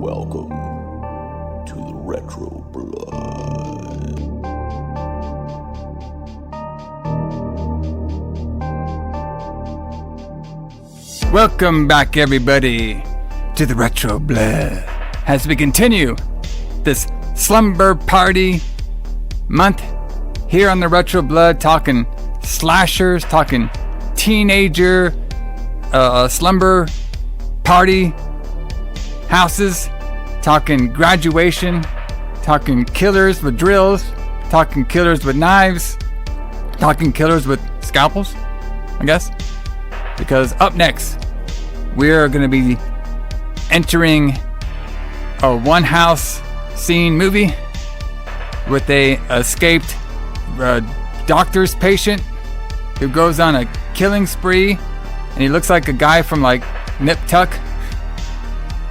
Welcome to the Retro Blood. Welcome back, everybody, to the Retro Blood as we continue this Slumber Party Month here on the Retro Blood, talking slashers, talking teenager slumber party houses, talking graduation, talking killers with drills, talking killers with knives, talking killers with scalpels, I guess. Because up next, we're going to be entering a one house scene movie with a escaped doctor's patient who goes on a killing spree, and he looks like a guy from like Nip Tuck,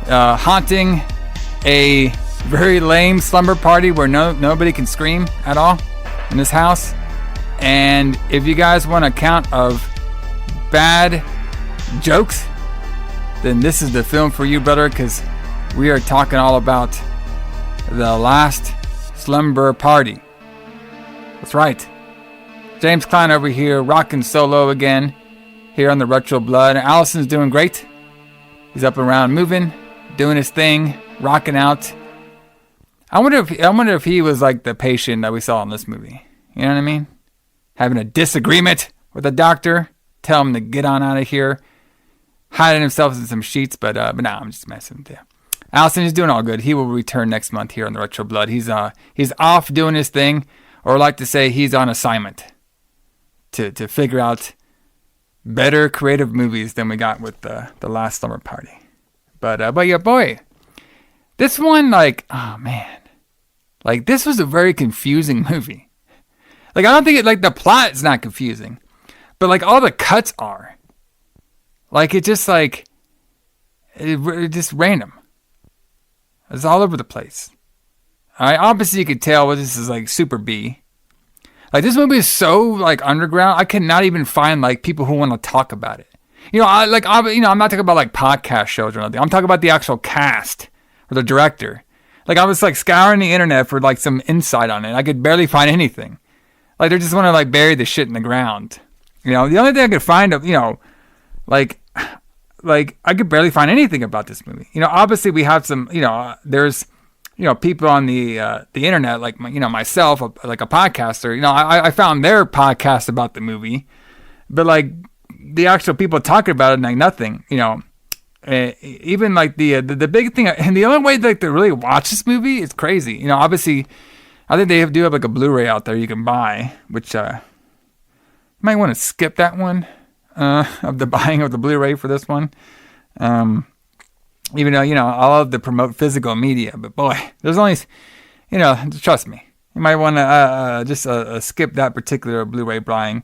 haunting a very lame slumber party where nobody can scream at all in this house. And if you guys want a count of bad jokes, then this is the film for you, brother, because we are talking all about the last slumber party. That's right. James Kline over here, rocking solo again here on the Retro Blood. Allison's doing great. He's up and around, moving, doing his thing, rocking out. I wonder if he was like the patient that we saw in this movie. You know what I mean? Having a disagreement with the doctor, tell him to get on out of here, hiding himself in some sheets. But no, I'm just messing with you. Allison is doing all good. He will return next month here on the Retro Blood. He's off doing his thing, or like to say, he's on assignment to figure out better creative movies than we got with the last slumber party. But yeah, boy, this one, like, oh man, like this was a very confusing movie. Like, I don't think it, like, the plot is not confusing, but like all the cuts are. Like, it just like it just random. It's all over the place. All right, obviously you could tell this is like super B. Like, this movie is so like underground. I cannot even find like people who want to talk about it. I'm not talking about like podcast shows or nothing. I'm talking about the actual cast or the director. Like, I was like scouring the internet for like some insight on it. I could barely find anything. Like, they just want to like bury the shit in the ground. The only thing I could find of, like I could barely find anything about this movie. Obviously we have some, there's, people on the internet, like, myself, like a podcaster, I found their podcast about the movie, but like the actual people talking about it, like nothing, even like the big thing, and the only way like to really watch this movie is crazy. Obviously I think they do have like a Blu-ray out there you can buy, which, you might want to skip that one, of the buying of the Blu-ray for this one. Even though, I love to promote physical media, but boy, there's only, trust me, you might want to just skip that particular Blu-ray buying.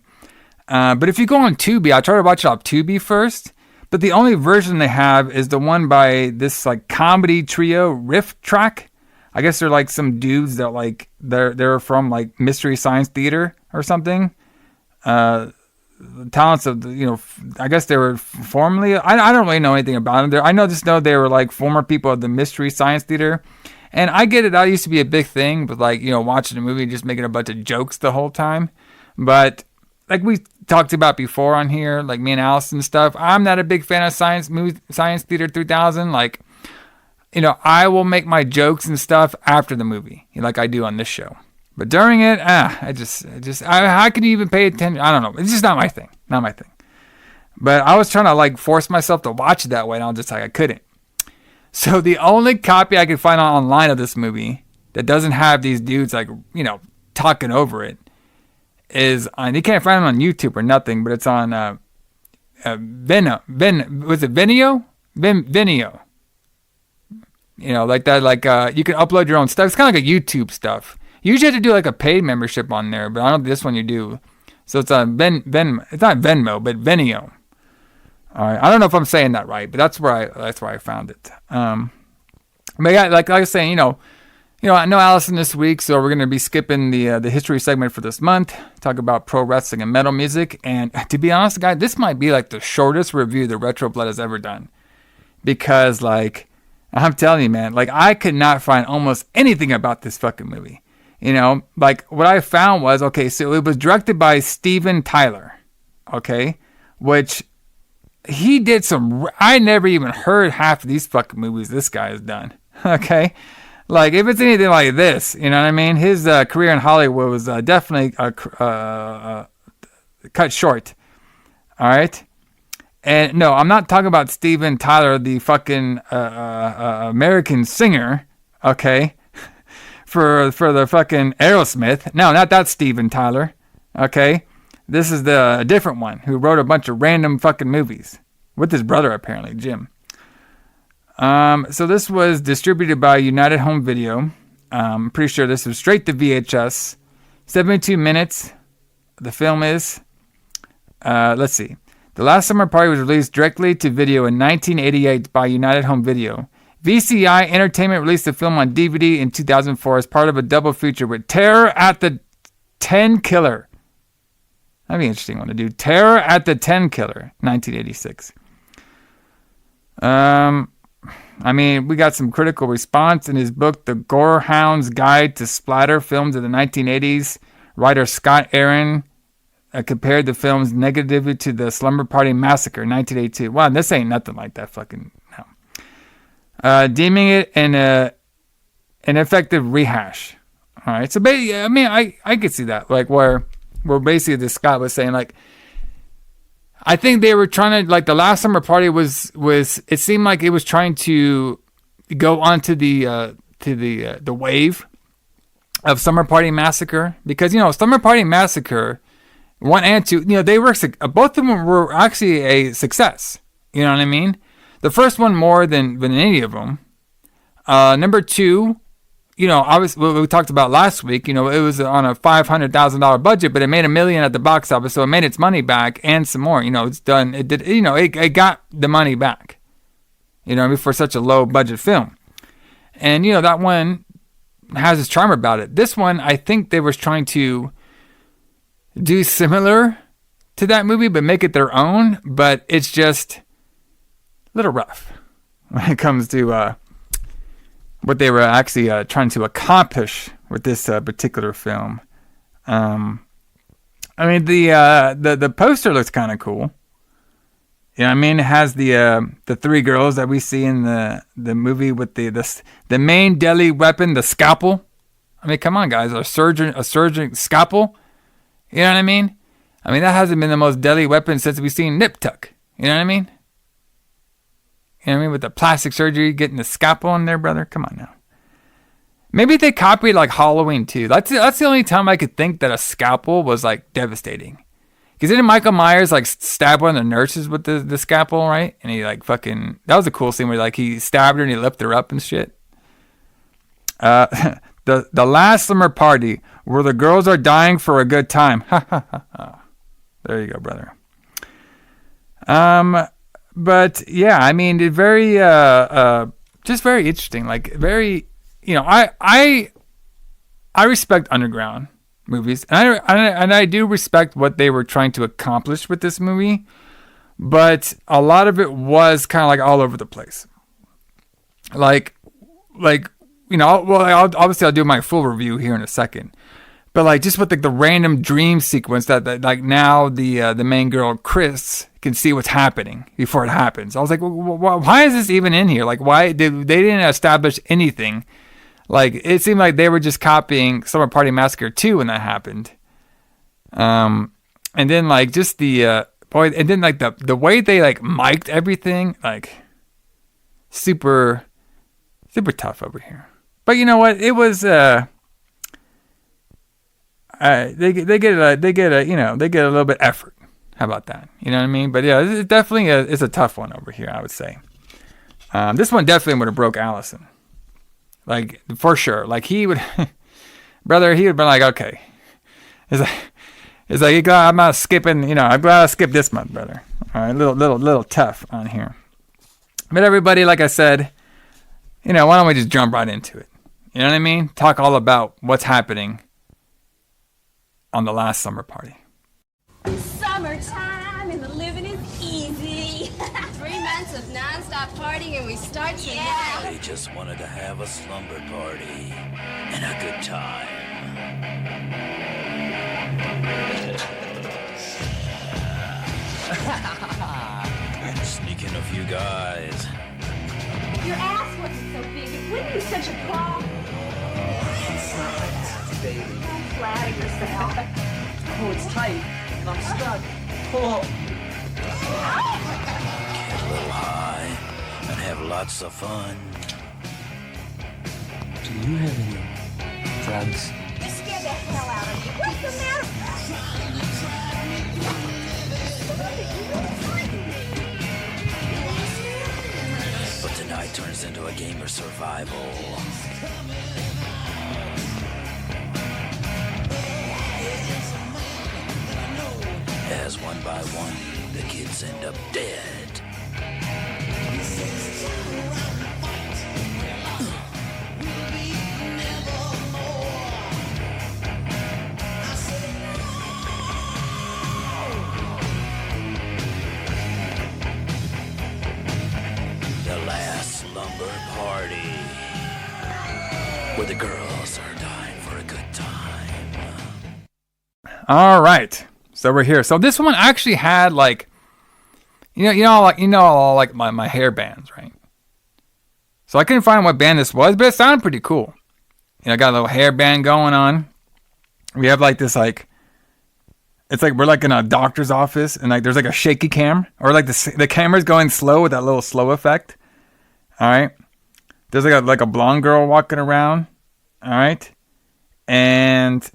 But if you go on Tubi, I try to watch it off Tubi first, but the only version they have is the one by this like comedy trio, Riff Track. I guess they're like some dudes that like, they're from like Mystery Science Theater or something. Talents of, I guess they were formerly, I don't really know anything about them. I just know they were like former people of the Mystery Science Theater. And I get it, that used to be a big thing, but like, watching a movie and just making a bunch of jokes the whole time. But like we talked about before on here, like me and Allison and stuff, I'm not a big fan of Science Theater 3000. Like, I will make my jokes and stuff after the movie, like I do on this show. But during it, I couldn't even pay attention. I don't know. It's just not my thing. But I was trying to like force myself to watch it that way, and I was just like, I couldn't. So the only copy I could find online of this movie that doesn't have these dudes like, talking over it is on, you can't find it on YouTube or nothing, but it's on Vimeo? Vimeo. Like that, like you can upload your own stuff. It's kind of like a YouTube stuff. You usually have to do like a paid membership on there, but I don't think this one you do. So it's on it's not Venmo, but Vimeo. All right, I don't know if I'm saying that right, but that's where I found it. But yeah, like I was saying, I know Allison this week, so we're gonna be skipping the history segment for this month. Talk about pro wrestling and metal music, and to be honest, guys, this might be like the shortest review the Retro Blood has ever done, because like I'm telling you, man. Like, I could not find almost anything about this fucking movie. You know, like, what I found was, okay, so it was directed by Steven Tyler, okay? Which, he did some... I never even heard half of these fucking movies this guy has done, okay? Like, if it's anything like this, you know what I mean? His career in Hollywood was definitely cut short, all right? And no, I'm not talking about Steven Tyler, the fucking American singer, okay? For the fucking Aerosmith. No, not that Steven Tyler, okay? This is the different one who wrote a bunch of random fucking movies with his brother, apparently, Jim. So this was distributed by United Home Video. I'm pretty sure this was straight to VHS. 72 minutes. The film is. Let's see. The Last Summer Party was released directly to video in 1988 by United Home Video. VCI Entertainment released the film on DVD in 2004 as part of a double feature with Terror at the 10 Killer. That'd be an interesting one to do. Terror at the 10 Killer, 1986. I mean, we got some critical response in his book, The Gorehound's Guide to Splatter Films of the 1980s. Writer Scott Aaron compared the films negatively to the Slumber Party Massacre, 1982. Wow, this ain't nothing like that fucking... No. Deeming it an ineffective rehash. All right, so I mean, I could see that, like where basically this Scott was saying, like, I think they were trying to, like, the Last Summer Party was it seemed like it was trying to go onto the wave of Summer Party Massacre, because, you know, Summer Party Massacre 1 and 2, you know, they were both of them were actually a success. You know what I mean? The first one more than any of them. Number 2, you know, what we talked about last week, you know, it was on a $500,000 budget, but it made $1 million at the box office, so it made its money back and some more. You know, it's done. It did. You know, it got the money back. You know, for such a low budget film, and you know that one has its charm about it. This one, I think they was trying to do similar to that movie, but make it their own. But it's just a little rough when it comes to what they were actually trying to accomplish with this particular film. I mean, the poster looks kind of cool. You know what I mean? It has the 3 girls that we see in the movie with the main deadly weapon, the scalpel. I mean, come on, guys, a surgeon scalpel. You know what I mean? I mean, that hasn't been the most deadly weapon since we've seen Nip Tuck. You know what I mean? You know what I mean? With the plastic surgery, getting the scalpel in there, brother. Come on now. Maybe they copied like Halloween too. That's the only time I could think that a scalpel was like devastating. Because didn't Michael Myers like stab one of the nurses with the scalpel, right? And he like fucking... That was a cool scene where like he stabbed her and he lifted her up and shit. The Last Summer Party, where the girls are dying for a good time. There you go, brother. But yeah, I mean, it very just very interesting. Like very, you know, I respect underground movies, and I do respect what they were trying to accomplish with this movie, but a lot of it was kind of like all over the place. Like you know, well, I'll do my full review here in a second. But like just with like the random dream sequence that like now the main girl Chris can see what's happening before it happens. I was like, why is this even in here? Like, why they didn't establish anything? Like it seemed like they were just copying Summer Party Massacre 2 when that happened. And then like just the and then like the way they like mic'd everything, like super tough over here. But you know what? It was they get a little bit effort. How about that? You know what I mean? But yeah, it definitely is a tough one over here, I would say. This one definitely would have broke Allison, like for sure. Like he would, brother, he would been like, okay, it's like I'm not skipping. You know, I'm glad I skipped this month, brother. All right, little tough on here. But everybody, like I said, you know, why don't we just jump right into it? You know what I mean? Talk all about what's happening on the Last Summer Party. Summertime and the living is easy. 3 months months of non-stop partying and we start tonight. They just wanted to have a slumber party and a good time. Sneaking a few guys. Your ass wasn't so big. It wouldn't be such a problem. Baby. Don't flatter yourself. Oh, it's tight. And I'm stuck. Oh. Get a little high and have lots of fun. Do you have any drugs? You scared the hell out of me. What's the matter? But tonight turns into a game of survival. As one by one, the kids end up dead. The last slumber party, where the girls are dying for a good time. All right. So we're here. So this one actually had like, like my hair bands, right? So I couldn't find what band this was, but it sounded pretty cool. I got a little hair band going on. We have like this, like, it's like we're like in a doctor's office, and like there's like a shaky cam, or like the camera's going slow with that little slow effect. All right. There's like a blonde girl walking around. All right. And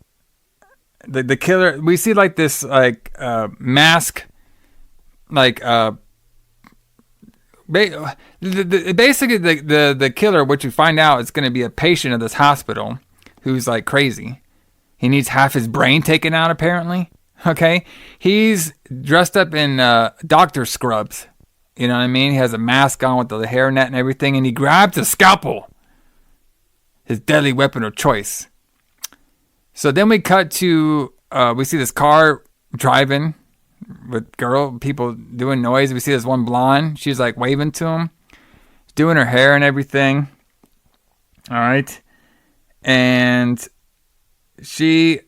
the killer, we see like this like mask, like basically the killer, which we find out is going to be a patient of this hospital who's like crazy. He needs half his brain taken out apparently. Okay, he's dressed up in doctor scrubs. You know what I mean? He has a mask on with the hairnet and everything, and he grabs a scalpel, his deadly weapon of choice. So then we cut to, we see this car driving with people doing noise. We see this one blonde. She's like waving to him, doing her hair and everything. All right. And she,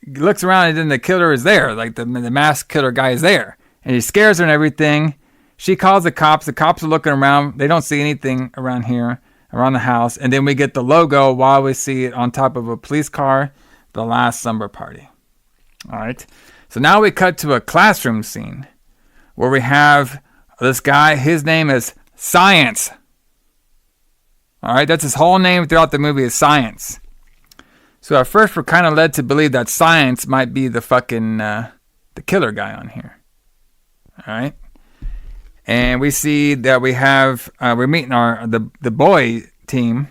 looks around, and then the killer is there. Like the masked killer guy is there. And he scares her and everything. She calls the cops. The cops are looking around. They don't see anything around here, around the house. And then we get the logo while we see it on top of a police car, the last slumber party. All right. So now we cut to a classroom scene where we have this guy. His name is Science. All right. That's his whole name throughout the movie is Science. So at first we're kind of led to believe that Science might be the fucking, the killer guy on here. All right. And we see that we have, we're meeting the boy team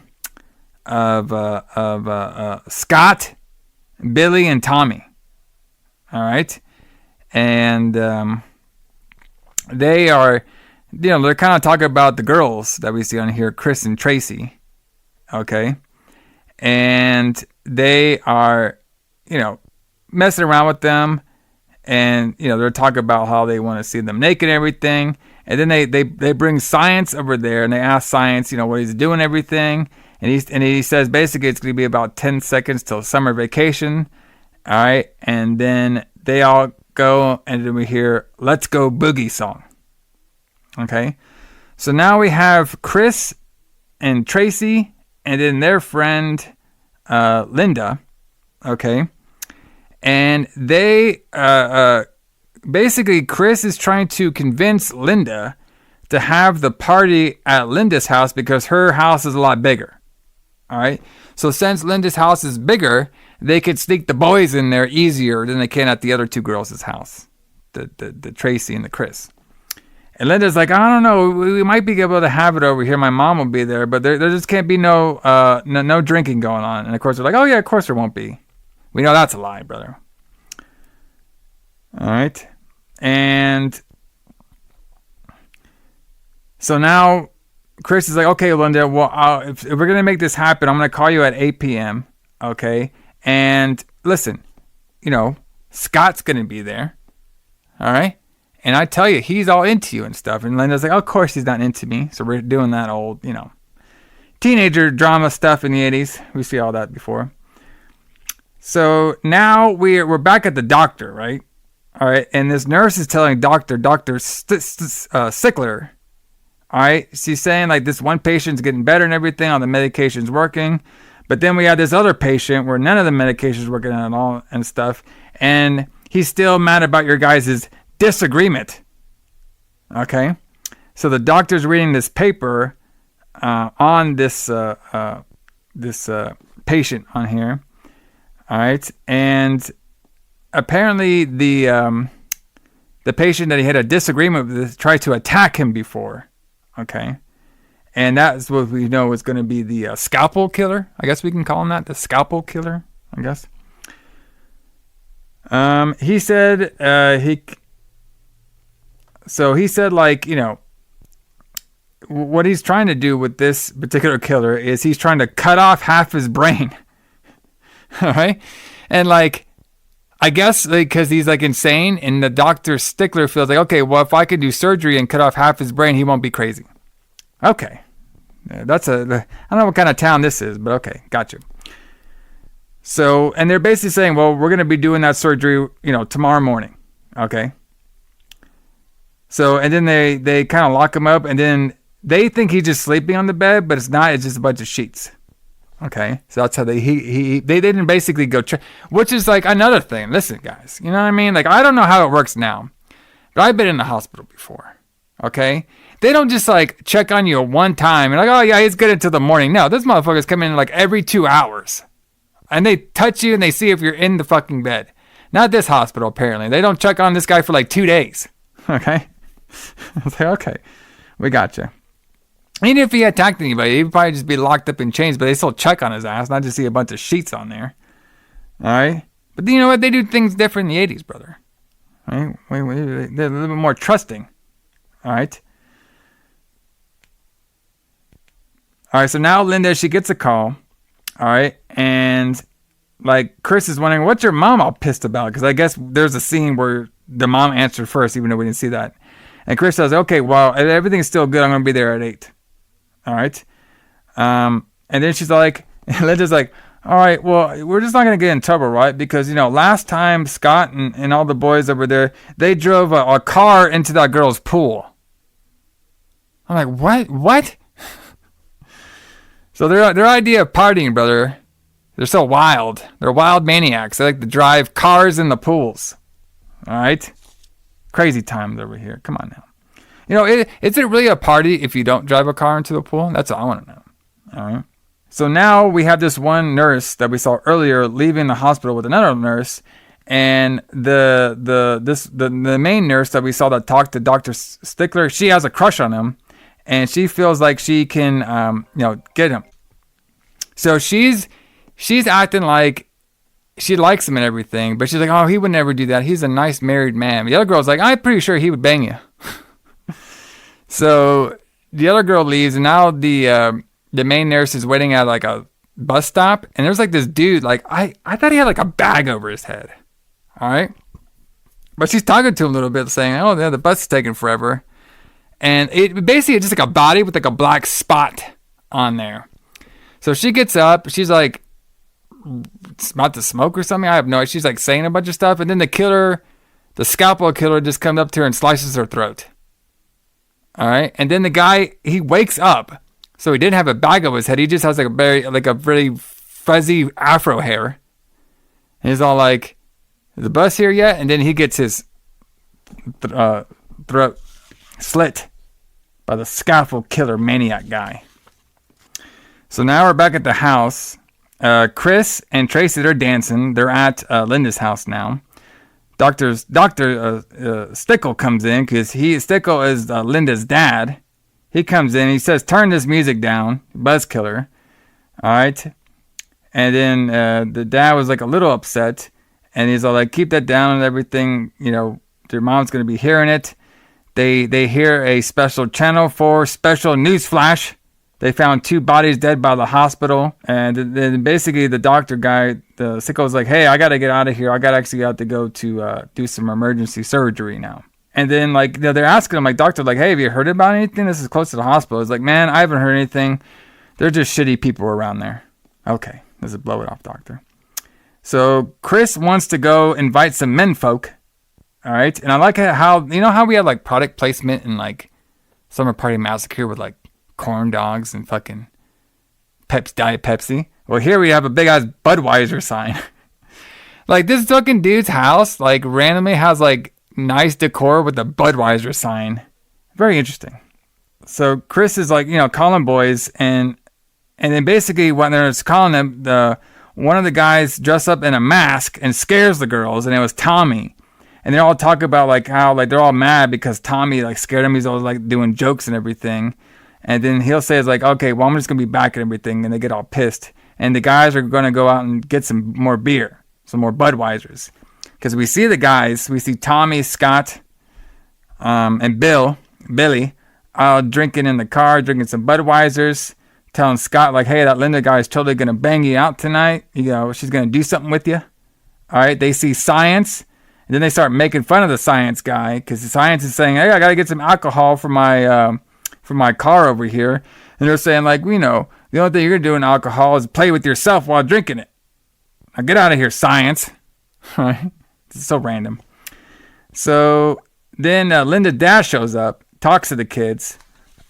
of Scott, Billy, and Tommy. All right. And they are, they're kind of talking about the girls that we see on here, Chris and Tracy. Okay. And they are, messing around with them. And, they're talking about how they want to see them naked and everything. And then they bring Science over there, and they ask Science, what he's doing, everything. And he says basically it's going to be about 10 seconds till summer vacation. All right. And then they all go, and then we hear Let's Go Boogie song. Okay. So now we have Chris and Tracy, and then their friend Linda. Okay. And they, basically, Chris is trying to convince Linda to have the party at Linda's house because her house is a lot bigger. All right. So since Linda's house is bigger, they could sneak the boys in there easier than they can at the other two girls' house, the Tracy and the Chris. And Linda's like, I don't know, we might be able to have it over here. My mom will be there, but there just can't be no drinking going on. And of course they're like, oh yeah, of course there won't be. We know that's a lie, brother. All right. And so now Chris is like, okay, Linda, well, if we're going to make this happen, I'm going to call you at 8 p.m. Okay. And listen, Scott's going to be there. All right. And I tell you, he's all into you and stuff. And Linda's like, oh, of course he's not into me. So we're doing that old, teenager drama stuff in the 80s. We see all that before. So now we're back at the doctor, right? All right. And this nurse is telling Dr. Stickler, all right, she's saying like this one patient's getting better and everything, all the medication's working. But then we had this other patient where none of the medication's working at all and stuff. And he's still mad about your guys' disagreement. Okay. So the doctor's reading this paper on this patient on here. All right. And apparently the patient that he had a disagreement with tried to attack him before. Okay. And that's what we know is going to be the scalpel killer. I guess we can call him that. The scalpel killer, I guess. He said, he said like, what he's trying to do with this particular killer is he's trying to cut off half his brain. All right. And like, I guess because he's like insane, and the Dr. Stickler feels like, okay, well, if I could do surgery and cut off half his brain, he won't be crazy. Okay. I don't know what kind of town this is, but okay, got you. So, and they're basically saying, well, we're going to be doing that surgery, tomorrow morning. Okay. So, and then they kind of lock him up, and then they think he's just sleeping on the bed, but it's not. It's just a bunch of sheets. Okay, so that's how they didn't basically go check, which is like another thing. Listen, guys, you know what I mean? Like, I don't know how it works now, but I've been in the hospital before. Okay, they don't just like check on you one time and like, oh yeah, he's good until the morning. No, this motherfucker's coming in like every 2 hours, and they touch you and they see if you're in the fucking bed. Not this hospital, apparently. They don't check on this guy for like 2 days. Okay, I was like, okay, we got you. Even if he attacked anybody, he'd probably just be locked up in chains, but they still check on his ass, not just see a bunch of sheets on there. All right? But you know what? They do things different in the 80s, brother. All right? They're a little bit more trusting. All right? All right, so now Linda, she gets a call. All right? And, like, Chris is wondering, what's your mom all pissed about? Because I guess there's a scene where the mom answered first, even though we didn't see that. And Chris says, okay, well, everything's still good. I'm going to be there at 8. All right. And then she's like, Linda's like, all right, well, we're just not going to get in trouble, right? Because, last time Scott and all the boys that were there, they drove a car into that girl's pool. I'm like, what? So their idea of partying, brother, they're so wild. They're wild maniacs. They like to drive cars in the pools. All right. Crazy times over here. Come on now. Is it really a party if you don't drive a car into the pool? That's all I want to know. All right. So now we have this one nurse that we saw earlier leaving the hospital with another nurse, and the main nurse that we saw that talked to Dr. Stickler, she has a crush on him, and she feels like she can get him. So she's acting like she likes him and everything, but she's like, oh, he would never do that. He's a nice married man. The other girl's like, I'm pretty sure he would bang you. So the other girl leaves, and now the main nurse is waiting at like a bus stop, and there's like this dude, like I thought he had like a bag over his head. All right. But she's talking to him a little bit, saying, oh, yeah, the bus is taking forever. And it basically is just like a body with like a black spot on there. So she gets up, she's like about to smoke or something. I have no idea. She's like saying a bunch of stuff, and then the scalpel killer just comes up to her and slices her throat. All right, and then the guy, he wakes up, so he didn't have a bag over his head. He just has like a very fuzzy afro hair. And he's all like, "Is the bus here yet?" And then he gets his throat slit by the scalpel killer maniac guy. So now we're back at the house. Chris and Tracy, they're dancing. They're at Linda's house now. Dr. Stickle comes in because Stickle is Linda's dad. He comes in. He says, "Turn this music down, buzzkiller." All right. And then the dad was like a little upset, and he's all like, "Keep that down and everything. Your mom's gonna be hearing it." They hear a special channel for special news flash. They found 2 bodies dead by the hospital. And then basically the doctor guy, the sicko's like, hey, I got to get out of here. I got to actually have to go to do some emergency surgery now. And then, like, they're asking him, like, doctor, like, hey, have you heard about anything? This is close to the hospital. He's like, man, I haven't heard anything. They're just shitty people around there. Okay, let's blow it off, doctor. So Chris wants to go invite some menfolk. All right, and I like how, you know how we had, like, product placement in, like, Slumber Party Massacre with, like, corn dogs and fucking Diet Pepsi? Well, here we have a big-ass Budweiser sign. Like, this fucking dude's house, like, randomly has, like, nice decor with a Budweiser sign. Very interesting. So Chris is, like, you know, calling boys, and then basically when they're calling them, one of the guys dressed up in a mask and scares the girls, and it was Tommy. And they all talk about, like, how, like, they're all mad because Tommy, like, scared him. He's always, like, doing jokes and everything. And then he'll say, it's like, okay, well, I'm just going to be back and everything. And they get all pissed. And the guys are going to go out and get some more beer, some more Budweisers. Because we see the guys, we see Tommy, Scott, and Billy, drinking in the car, drinking some Budweisers, telling Scott, like, hey, that Linda guy is totally going to bang you out tonight. You know, she's going to do something with you. All right, they see Science. And then they start making fun of the Science guy because the Science is saying, hey, I got to get some alcohol for my car over here. And they're saying, like, you know, the only thing you're going to do in alcohol is play with yourself while drinking it. Now get out of here, Science. Right? It's so random. So then Linda Dash shows up, talks to the kids.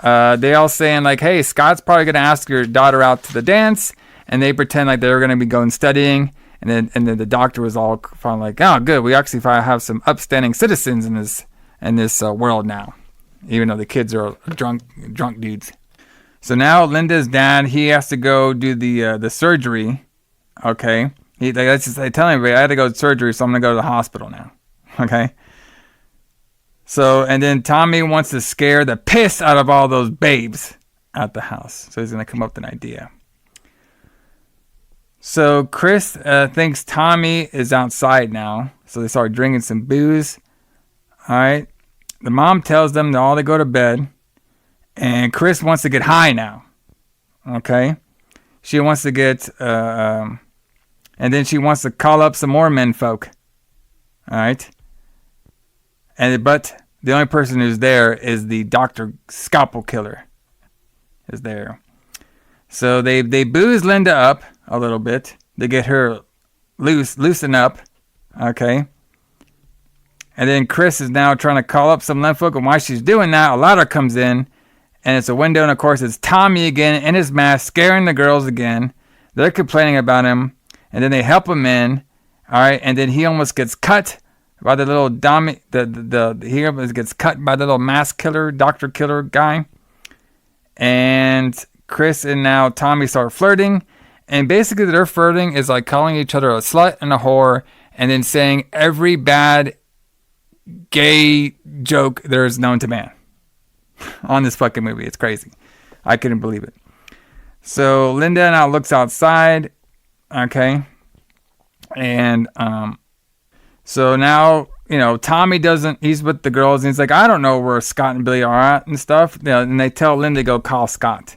They all saying, like, hey, Scott's probably going to ask your daughter out to the dance. And they pretend like they're going to be going studying. And then the doctor was all finally like, oh, good. We actually have some upstanding citizens in this world now, even though the kids are drunk dudes. So now Linda's dad, he has to go do the surgery. Okay, they tell everybody I had to go to surgery, so I'm gonna go to the hospital now. Okay. So and then Tommy wants to scare the piss out of all those babes at the house, so he's gonna come up with an idea. So Chris thinks Tommy is outside now. So they start drinking some booze. All right. The mom tells them all to go to bed. And Chris wants to get high now. Okay. She wants to get... and then she wants to call up some more menfolk. All right. But the only person who's there is the Dr. Scalpel Killer. Is there. So they booze Linda up a little bit. They get her loosen up. Okay. And then Chris is now trying to call up some menfolk. And while she's doing that, a ladder comes in. And it's a window. And of course, it's Tommy again in his mask, scaring the girls again. They're complaining about him. And then they help him in. All right. And then he almost gets cut by the little he almost gets cut by the little mask killer, doctor killer guy. And Chris and now Tommy start flirting. And basically their flirting is like calling each other a slut and a whore. And then saying every bad gay joke there is known to man. On this fucking movie. It's crazy. I couldn't believe it. So Linda now looks outside. Okay. And so now, you know, Tommy he's with the girls and he's like, I don't know where Scott and Billy are at and stuff. You know, and they tell Linda to go call Scott.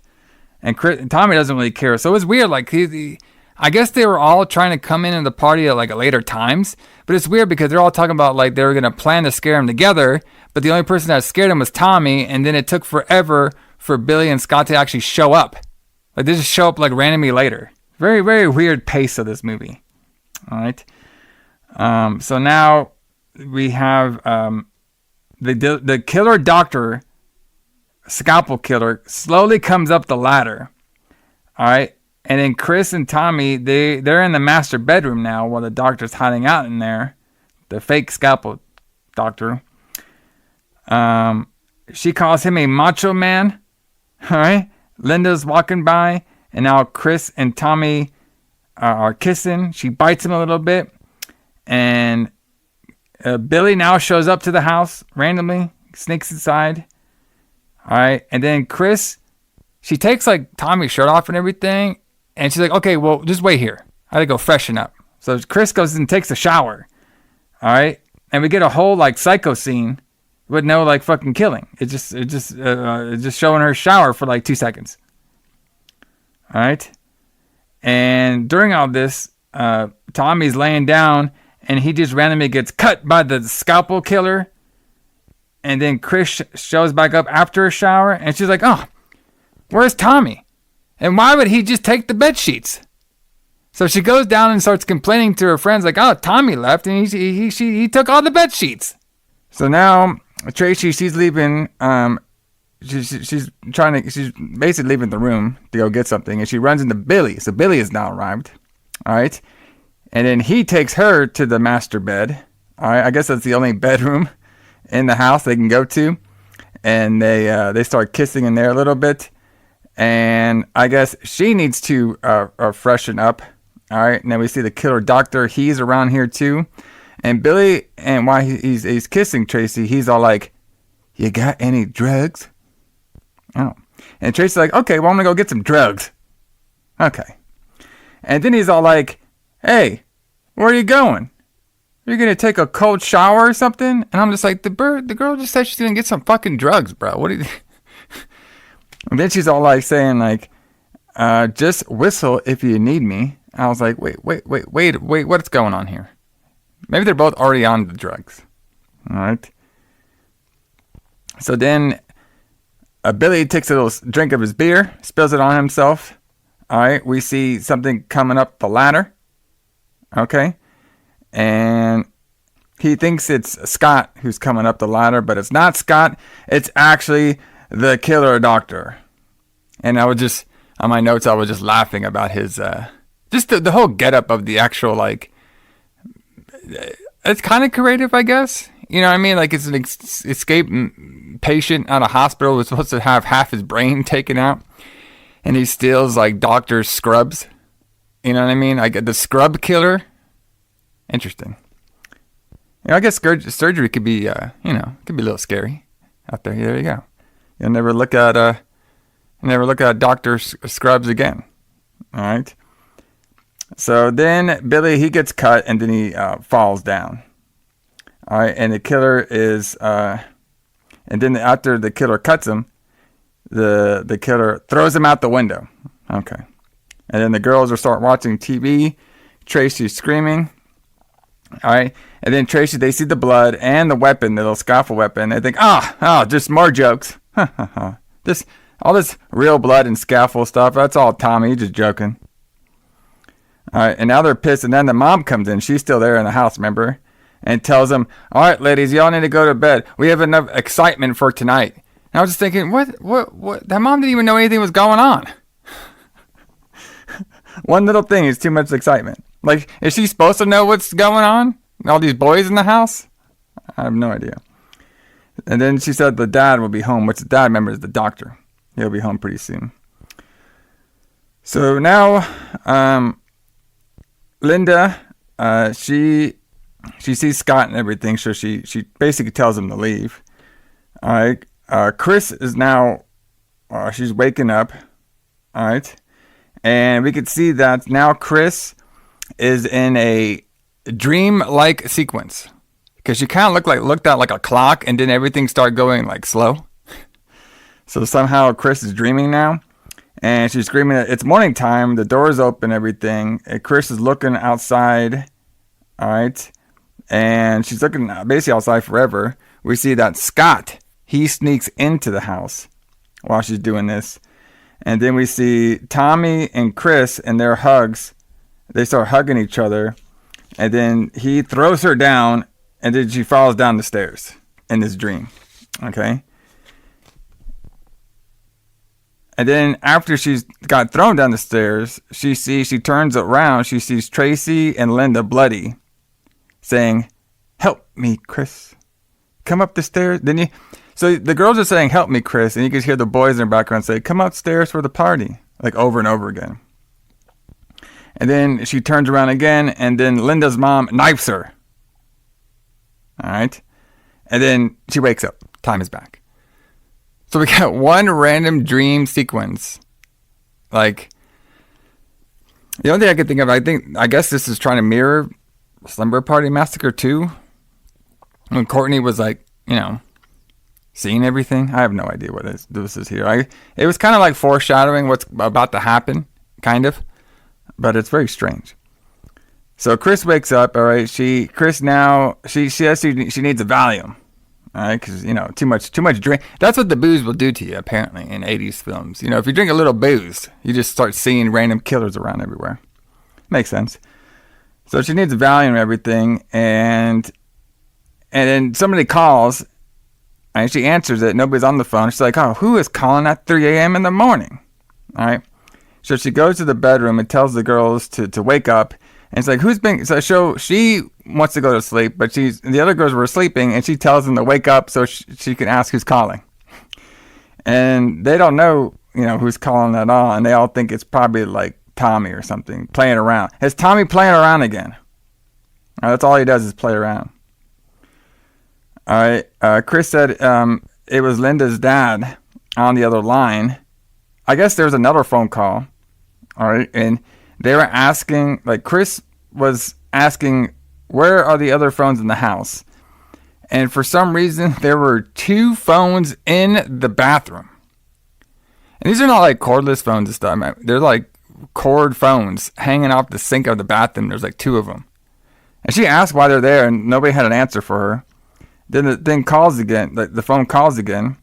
And Tommy doesn't really care. So it's weird. Like, I guess they were all trying to come in the party at like later times. But it's weird because they're all talking about like they were going to plan to scare him together. But the only person that scared him was Tommy. And then it took forever for Billy and Scott to actually show up. Like they just show up like randomly later. Very, very weird pace of this movie. All right. So now we have the killer doctor, Scalpel Killer, slowly comes up the ladder. All right. And then Chris and Tommy, they're in the master bedroom now while the doctor's hiding out in there. The fake Scalpel doctor. She calls him a macho man. All right. Linda's walking by. And now Chris and Tommy are kissing. She bites him a little bit. And Billy now shows up to the house randomly. Sneaks inside. All right. And then Chris, she takes like Tommy's shirt off and everything. And she's like, okay, well, just wait here. I gotta go freshen up. So Chris goes and takes a shower. All right. And we get a whole like psycho scene with no like fucking killing. It's just showing her shower for like 2 seconds. All right. And during all this, Tommy's laying down and he just randomly gets cut by the Scalpel Killer. And then Chris shows back up after a shower, and she's like, oh, where's Tommy? And why would he just take the bed sheets? So she goes down and starts complaining to her friends, like, oh, Tommy left, and he took all the bed sheets. So now Tracy, she's leaving. She's basically leaving the room to go get something, and she runs into Billy. So Billy has now arrived. All right, and then he takes her to the master bed. All right, I guess that's the only bedroom in the house they can go to, and they start kissing in there a little bit. And I guess she needs to freshen up. All right, and then we see the killer doctor. He's around here too. And Billy, and while he's kissing Tracy, he's all like, you got any drugs? Oh. And Tracy's like, okay, well, I'm going to go get some drugs. Okay. And then he's all like, hey, where are you going? You're going to take a cold shower or something? And I'm just like, the girl just said she's going to get some fucking drugs, bro. What do you... And then she's all like saying like, just whistle if you need me. I was like, wait, what's going on here? Maybe they're both already on the drugs. All right. So then Billy takes a little drink of his beer, spills it on himself. All right. We see something coming up the ladder. Okay. And he thinks it's Scott who's coming up the ladder, but it's not Scott. It's actually the killer doctor. And I was just, on my notes, I was just laughing about his... just the whole getup of the actual, like, it's kind of creative, I guess. You know what I mean? Like, it's an escaped patient at a hospital who's supposed to have half his brain taken out. And he steals, like, doctor's scrubs. You know what I mean? Like, the scrub killer. Interesting. You know, I guess surgery could be, could be a little scary out there. There you go. You'll never look at doctor's scrubs again. All right. So then Billy, he gets cut and then he falls down. All right, and the killer is, and then after the killer cuts him, the killer throws him out the window. Okay, and then the girls will start watching TV. Tracy's screaming. All right, and then Tracy, they see the blood and the weapon, the little scalpel weapon. They think, just more jokes. All this real blood and scalpel stuff. That's all Tommy. He's just joking. All right, and now they're pissed, and then the mom comes in. She's still there in the house, remember? And tells them, all right, ladies, y'all need to go to bed. We have enough excitement for tonight. And I was just thinking, what? That mom didn't even know anything was going on. One little thing is too much excitement. Like, is she supposed to know what's going on? All these boys in the house? I have no idea. And then she said the dad will be home, which the dad, remember, is the doctor. He'll be home pretty soon. So now, Linda, she sees Scott and everything, so she basically tells him to leave. All right. Chris is now, she's waking up. All right. And we can see that now Chris is in a dream-like sequence. Because she kind of looked at like a clock, and then everything started going like slow. So somehow Chris is dreaming now. And she's screaming, it's morning time. The door's open, everything. And Chris is looking outside. All right. And she's looking basically outside forever. We see that Scott, he sneaks into the house while she's doing this. And then we see Tommy and Chris and their hugs. They start hugging each other. And then he throws her down. And then she falls down the stairs in this dream. Okay. And then after she's got thrown down the stairs, she turns around. She sees Tracy and Linda bloody, saying, "Help me, Chris. Come up the stairs." So the girls are saying, "Help me, Chris," and you can hear the boys in the background say, "Come upstairs for the party," like over and over again. And then she turns around again, and then Linda's mom knifes her. All right, and then she wakes up. Time is back. So we got one random dream sequence. Like, the only thing I could think of, I guess this is trying to mirror Slumber Party Massacre 2. When Courtney was like, seeing everything. I have no idea what this is here. It was kind of like foreshadowing what's about to happen, kind of. But it's very strange. So Chris wakes up, all right. Chris now, she says she needs a Valium. All right, because too much drink. That's what the booze will do to you, apparently, in 80s films. If you drink a little booze, you just start seeing random killers around everywhere. Makes sense. So she needs Valium and everything, and then somebody calls, and she answers it. Nobody's on the phone. She's like, "Oh, who is calling at 3 a.m. in the morning?" All right. So she goes to the bedroom and tells the girls to wake up. And it's like, who's been... So she wants to go to sleep, but the other girls were sleeping, and she tells them to wake up so she can ask who's calling. And they don't know, who's calling at all, and they all think it's probably like Tommy or something, playing around. It's Tommy playing around again. That's all he does is play around. All right. Chris said it was Linda's dad on the other line. I guess there was another phone call. All right, and they were asking, like Chris was asking, where are the other phones in the house? And for some reason, there were 2 phones in the bathroom. And these are not like cordless phones and stuff. They're like cord phones hanging off the sink of the bathroom. There's like 2 of them. And she asked why they're there, and nobody had an answer for her. Then the thing calls again. The phone calls again.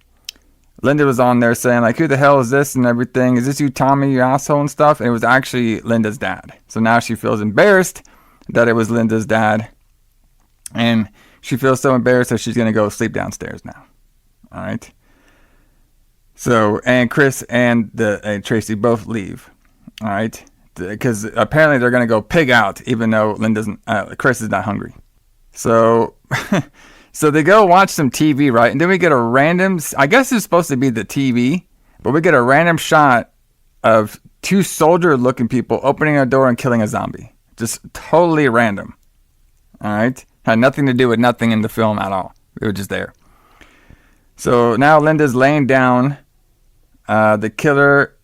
Linda was on there saying, like, who the hell is this and everything? Is this you, Tommy, you asshole and stuff? And it was actually Linda's dad. So now she feels embarrassed that it was Linda's dad. And she feels so embarrassed that she's going to go sleep downstairs now. All right. So, and Chris and Tracy both leave. All right. Because apparently they're going to go pig out, even though Chris is not hungry. So... So they go watch some TV, right? And then we get a random, I guess it's supposed to be the TV, but we get a random shot of 2 soldier-looking people opening a door and killing a zombie. Just totally random. All right? Had nothing to do with nothing in the film at all. They were just there. So now Linda's laying down. The killer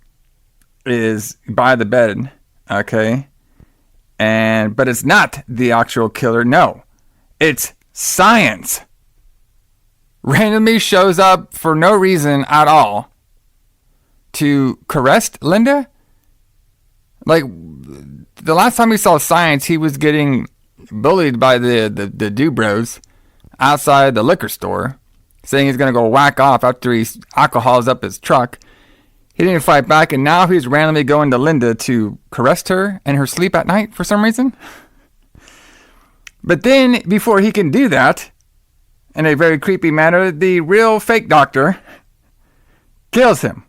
is by the bed, okay? But it's not the actual killer. No. It's science randomly shows up for no reason at all to arrest Linda. Like, the last time we saw Science, he was getting bullied by the Dubros outside the liquor store, saying he's going to go whack off after he alcohols up his truck. He didn't fight back, and now he's randomly going to Linda to arrest her in her sleep at night for some reason. But then, before he can do that, in a very creepy manner, the real fake doctor kills him.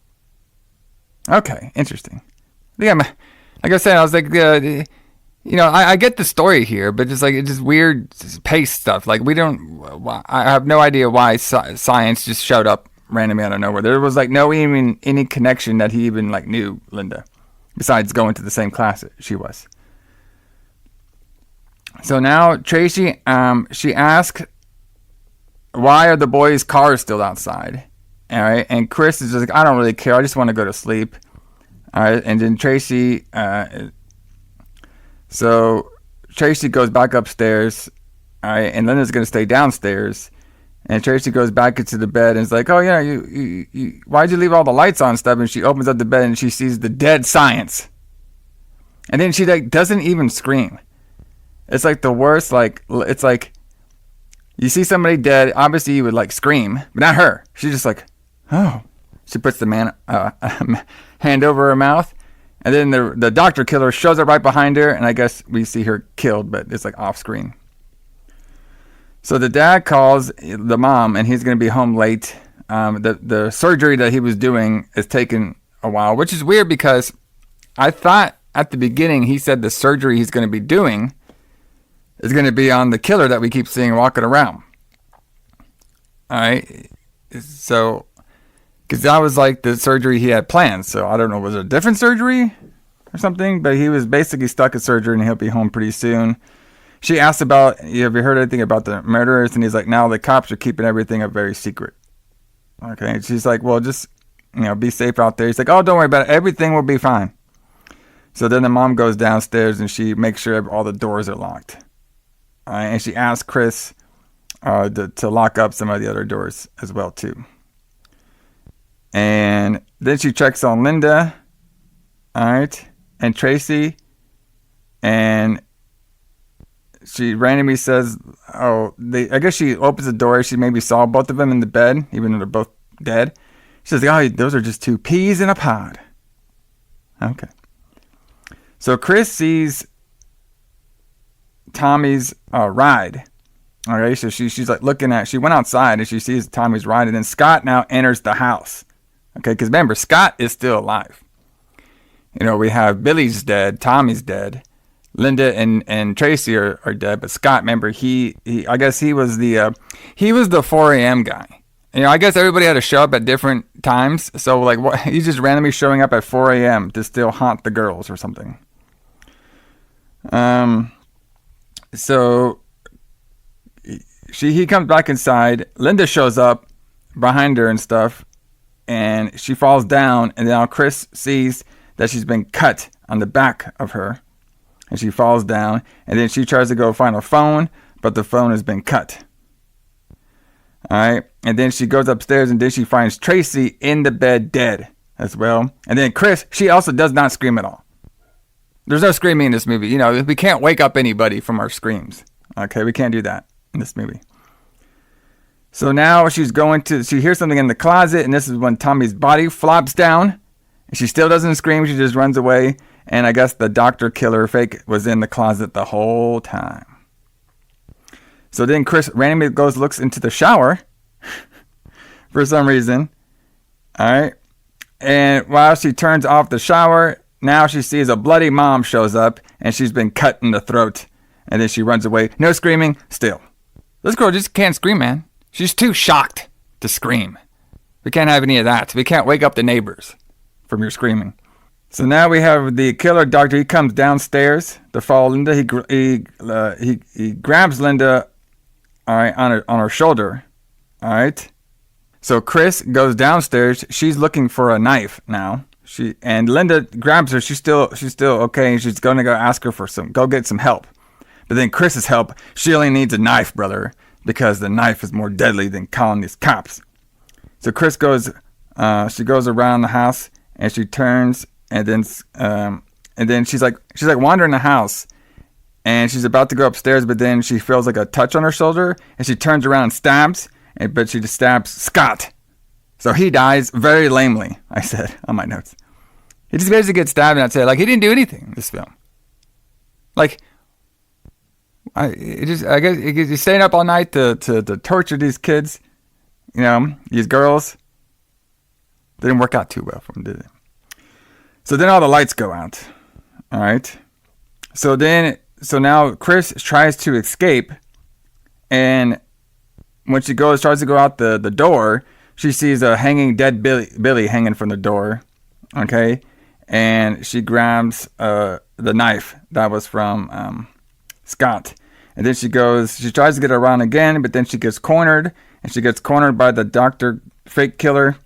Okay, interesting. Like I said, I was like, I get the story here, but it's just weird pace stuff. Like, I have no idea why Science just showed up randomly out of nowhere. There was any connection that he even knew Linda, besides going to the same class that she was. So now Tracy, she asked, why are the boys' cars still outside? All right, and Chris is just like, I don't really care. I just want to go to sleep. All right, and then Tracy, so Tracy goes back upstairs. All right, and Linda's gonna stay downstairs. And Tracy goes back into the bed and is like, oh yeah, you why'd you leave all the lights on and stuff? And she opens up the bed and she sees the dead Science. And then she doesn't even scream. It's like the worst, it's like, you see somebody dead, obviously you would scream, but not her. She's just like, oh. She puts the hand over her mouth, and then the doctor killer shows up right behind her, and I guess we see her killed, but it's off screen. So the dad calls the mom, and he's going to be home late. The surgery that he was doing is taking a while, which is weird because I thought at the beginning he said the surgery he's going to be doing is going to be on the killer that we keep seeing walking around. All right. So, because that was the surgery he had planned. So, I don't know, was it a different surgery or something? But he was basically stuck at surgery and he'll be home pretty soon. She asked about, have you heard anything about the murderers? And he's like, no, the cops are keeping everything a very secret. Okay. And she's like, well, just, be safe out there. He's like, oh, don't worry about it. Everything will be fine. So then the mom goes downstairs and she makes sure all the doors are locked. And she asked Chris to lock up some of the other doors as well, too. And then she checks on Linda, all right, and Tracy. And she randomly says, I guess she opens the door. She maybe saw both of them in the bed, even though they're both dead. She says, oh, those are just two peas in a pod. Okay. So Chris sees Tommy's ride. All right, so she's like looking at, she went outside and she sees Tommy's ride, and then Scott now enters the house. Okay, because remember, Scott is still alive. You know, we have Billy's dead, Tommy's dead, Linda and Tracy are dead, but Scott, remember, he I guess he was the 4 a.m. guy. You know, I guess everybody had to show up at different times, so like, what, he's just randomly showing up at 4 a.m. to still haunt the girls or something. So he comes back inside. Linda shows up behind her and stuff, and she falls down, and now Chris sees that she's been cut on the back of her, and she falls down, and then she tries to go find a phone, but the phone has been cut. All right, and then she goes upstairs, and then she finds Tracy in the bed dead as well, and then Chris, she also does not scream at all. There's no screaming in this movie. You know, we can't wake up anybody from our screams. Okay, we can't do that in this movie. So now she hears something in the closet, and this is when Tommy's body flops down. And she still doesn't scream, she just runs away. And I guess the doctor killer fake was in the closet the whole time. So then Chris randomly looks into the shower for some reason. All right. And while she turns off the shower, now she sees a bloody mom shows up, and she's been cut in the throat. And then she runs away. No screaming, still. This girl just can't scream, man. She's too shocked to scream. We can't have any of that. We can't wake up the neighbors from your screaming. So now we have the killer doctor. He comes downstairs to follow Linda. He grabs Linda, all right, on her shoulder. All right. So Chris goes downstairs. She's looking for a knife now. And Linda grabs her. She's still okay. And she's going to go ask her go get some help. But then Chris's help, she only needs a knife, brother, because the knife is more deadly than calling these cops. So Chris she goes around the house, and she turns, and then she's like wandering the house, and she's about to go upstairs, but then she feels like a touch on her shoulder, and she turns around and stabs, but she just stabs Scott. So he dies very lamely, I said on my notes. He just basically gets stabbed, and I'd say, like, he didn't do anything in this film. Like, I guess he's staying up all night to torture these kids, you know, these girls. Didn't work out too well for him, did it? So then all the lights go out. All right. So now Chris tries to escape, and when she tries to go out the door, she sees a hanging dead Billy hanging from the door. Okay, and she grabs the knife that was from Scott. And then she tries to get around again, but then she gets cornered, and she gets cornered by the doctor fake killer,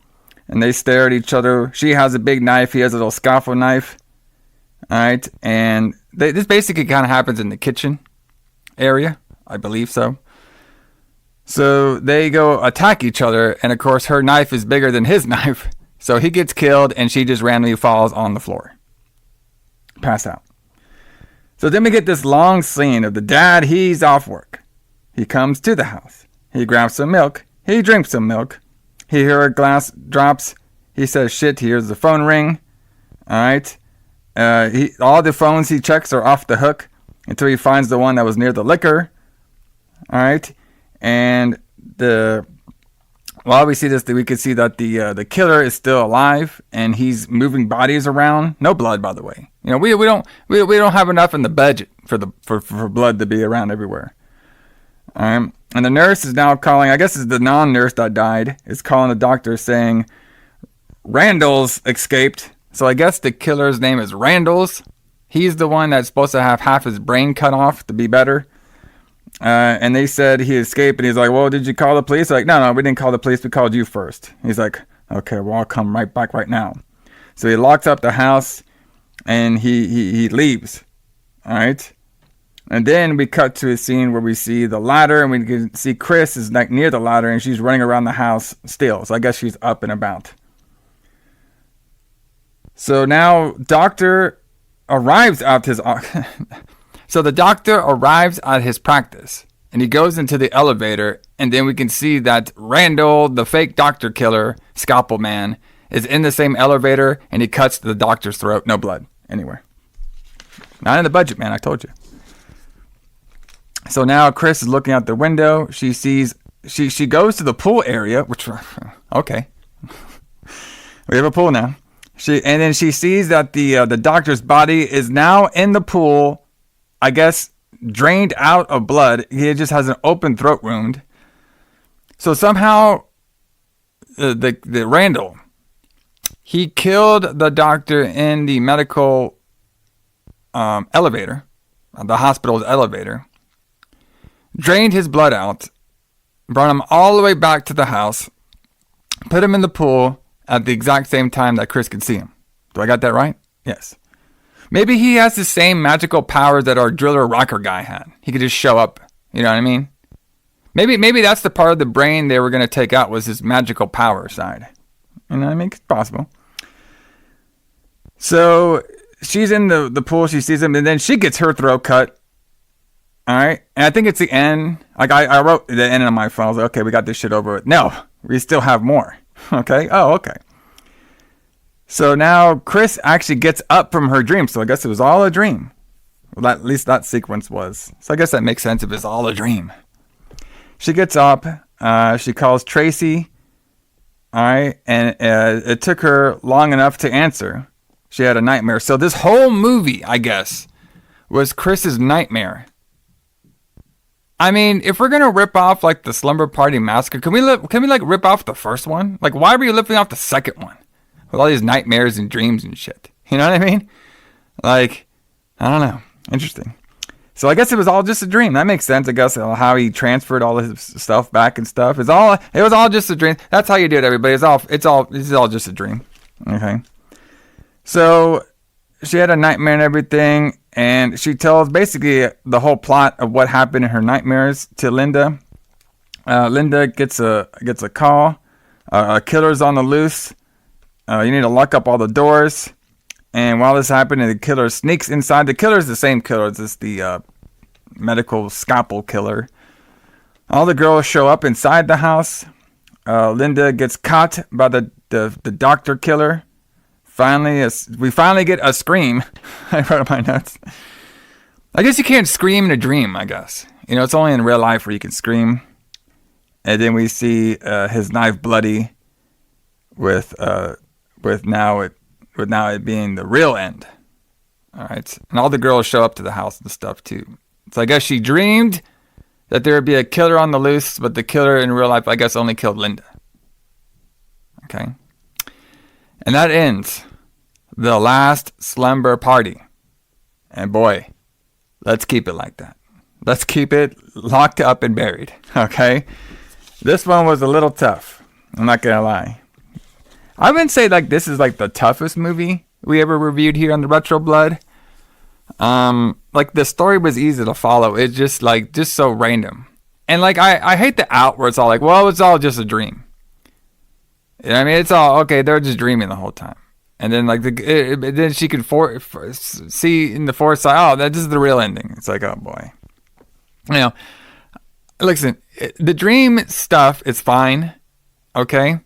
and they stare at each other. She has a big knife, he has a little scalpel knife. All right, and this basically kind of happens in the kitchen area, I believe so. So they go attack each other, and of course her knife is bigger than his knife, so he gets killed, and she just randomly falls on the floor, passed out. So then we get this long scene of the dad. He's off work. He comes to the house. He grabs some milk. He drinks some milk. He hears a glass drops. He says shit. He hears the phone ring. All right. All the phones he checks are off the hook until he finds the one that was near the liquor. All right. And while we see this, we can see that the killer is still alive, and he's moving bodies around. No blood, by the way. You know, we don't have enough in the budget for blood to be around everywhere. And the nurse is now calling. I guess it's the non-nurse that died is calling the doctor saying Randall's escaped. So I guess the killer's name is Randall's. He's the one that's supposed to have half his brain cut off to be better. And they said he escaped, and he's like, well, did you call the police? They're like, no, we didn't call the police. We called you first. He's like, okay, well, I'll come right back right now. So he locks up the house, and he leaves. All right. And then we cut to a scene where we see the ladder, and we can see Chris is like near the ladder, and she's running around the house still. So I guess she's up and about. So now Doctor arrives at his So the doctor arrives at his practice and he goes into the elevator, and then we can see that Randall, the fake doctor killer, scalpel man, is in the same elevator, and he cuts the doctor's throat. No blood anywhere. Not in the budget, man. I told you. So now Chris is looking out the window. She sees, she goes to the pool area, which, okay. We have a pool now. And then she sees that the doctor's body is now in the pool, I guess, drained out of blood. He just has an open throat wound. So somehow the Randall, he killed the doctor in the medical elevator, the hospital's elevator, drained his blood out, brought him all the way back to the house, put him in the pool at the exact same time that Chris could see him. Do I got that right? Yes. Maybe he has the same magical powers that our driller rocker guy had. He could just show up. You know what I mean? Maybe that's the part of the brain they were going to take out, was his magical power side. You know what I mean? It's possible. So she's in the pool. She sees him, and then she gets her throat cut. All right? And I think it's the end. Like, I wrote the end on my phone. I was like, okay, we got this shit over with. No, we still have more. Okay? Oh, okay. So now Chris actually gets up from her dream. So I guess it was all a dream. Well, at least that sequence was. So I guess that makes sense if it's all a dream. She gets up. She calls Tracy. All right. And it took her long enough to answer. She had a nightmare. So this whole movie, I guess, was Chris's nightmare. I mean, if we're going to rip off like the Slumber Party Massacre, can we like rip off the first one? Like, why were you ripping off the second one? With all these nightmares and dreams and shit. You know what I mean? Like, I don't know. Interesting. So I guess it was all just a dream. That makes sense. I guess how he transferred all his stuff back and stuff. It was all just a dream. That's how you do it, everybody. This is all just a dream. Okay. So she had a nightmare and everything, and she tells basically the whole plot of what happened in her nightmares to Linda. Linda gets a call. A killer's on the loose. You need to lock up all the doors. And while this happened, the killer sneaks inside. The killer is the same killer as the medical scalpel killer. All the girls show up inside the house. Linda gets caught by the doctor killer. We finally get a scream. I wrote in my notes. I guess you can't scream in a dream, I guess. You know, it's only in real life where you can scream. And then we see his knife bloody with now it being the real end. All right. And all the girls show up to the house and stuff too. So I guess she dreamed that there would be a killer on the loose, but the killer in real life, I guess, only killed Linda. Okay. And that ends the last slumber party. And boy, let's keep it like that. Let's keep it locked up and buried. Okay. This one was a little tough. I'm not going to lie. I wouldn't say like this is like the toughest movie we ever reviewed here on the Retro Blood. Like the story was easy to follow. It's just so random. And like I hate the out where it's all like, well, it's all just a dream. You know what I mean? It's all okay. They're just dreaming the whole time. And then like then she could see in the foresight, oh, this is the real ending. It's like, oh boy. You know, listen, the dream stuff is fine. Okay.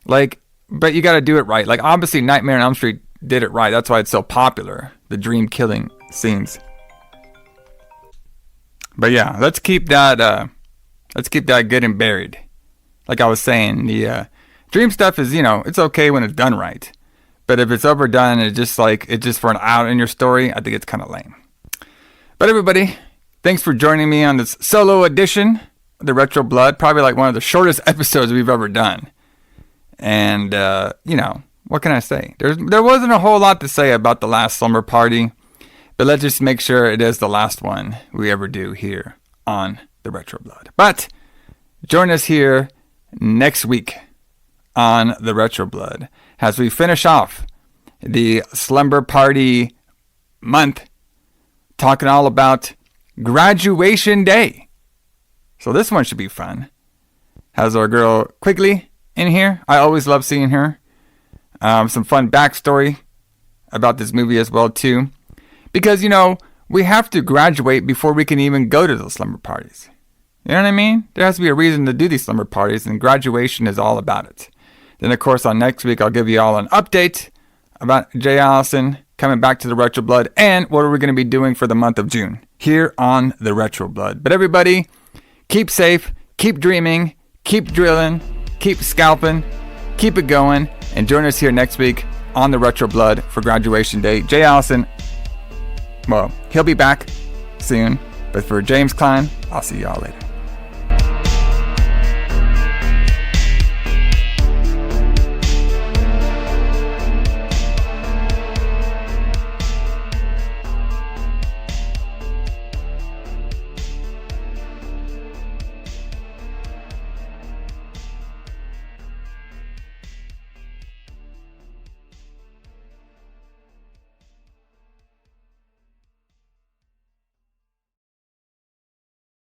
Like, but you got to do it right. Like, obviously, Nightmare on Elm Street did it right. That's why it's so popular. The dream killing scenes. But yeah, let's keep that good and buried. Like I was saying, the dream stuff is, it's okay when it's done right. But if it's overdone and it's just for an out in your story, I think it's kind of lame. But everybody, thanks for joining me on this solo edition of the Retro Blood. Probably like one of the shortest episodes we've ever done. And, what can I say? There wasn't a whole lot to say about the last slumber party, but let's just make sure it is the last one we ever do here on the Retro Blood. But join us here next week on the Retro Blood as we finish off the Slumber Party Month, talking all about graduation day. So this one should be fun. Has our girl Quigley in here. I always love seeing her. Some fun backstory about this movie as well too, because when we have to graduate before we can even go to those slumber parties. You know what I mean? There has to be a reason to do these slumber parties, and graduation is all about it. Then, of course, on next week, I'll give you all an update about Jay Allison coming back to the Retro Blood and what are we going to be doing for the month of June here on the Retro Blood. But everybody, keep safe, keep dreaming, keep drilling, keep scalping, keep it going, and join us here next week on the Retro Blood for graduation day. Jay Allison, well, he'll be back soon, but for James Kline, I'll see y'all later.